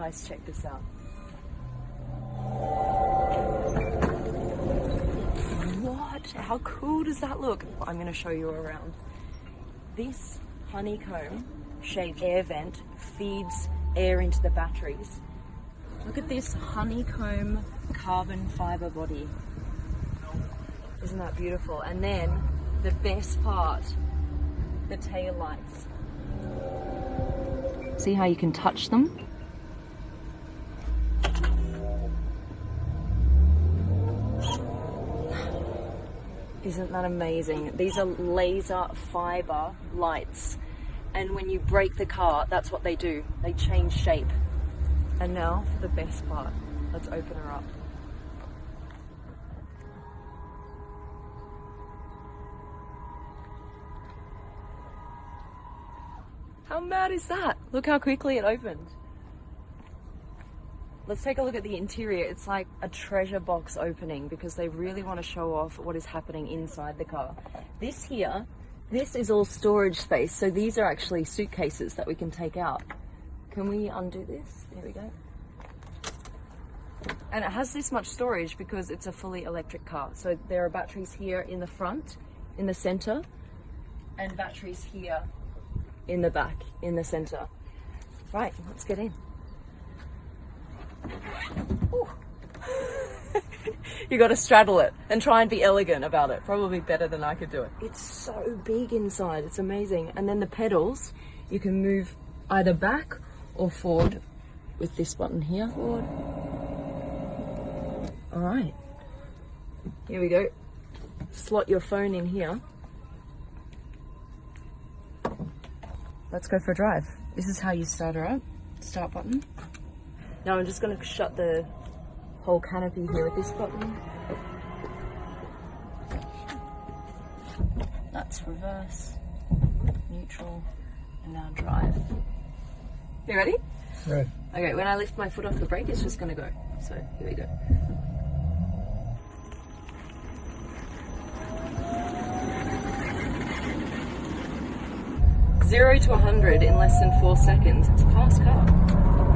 Guys, check this out. What? How cool does that look? I'm going to show you around. This honeycomb shaped air vent feeds air into the batteries. Look at this honeycomb carbon fiber body. Isn't that beautiful? And then the best part, the tail lights. See how you can touch them? Isn't that amazing? These are laser fiber lights. And when you brake the car, that's what they do. They change shape. And now for the best part. Let's open her up. How mad is that? Look how quickly it opened. Let's take a look at the interior. It's like a treasure box opening because they really want to show off what is happening inside the car. This here, this is all storage space. So these are actually suitcases that we can take out. Can we undo this? There we go. And it has this much storage because it's a fully electric car. So there are batteries here in the front, in the center, and batteries here in the back, in the center. Right, let's get in. You got to straddle it and try and be elegant about it. Probably better than I could do it. It's so big inside. It's amazing. And then the pedals, you can move either back or forward with this button here. Forward. All right. Here we go. Slot your phone in here. Let's go for a drive. This is how you start her up. Start button. Now I'm just going to shut the whole canopy here with this button. That's reverse, neutral, and now drive. You ready? Right. Okay, when I lift my foot off the brake, it's just going to go. So here we go. Zero to 100 in less than 4 seconds. It's a fast car.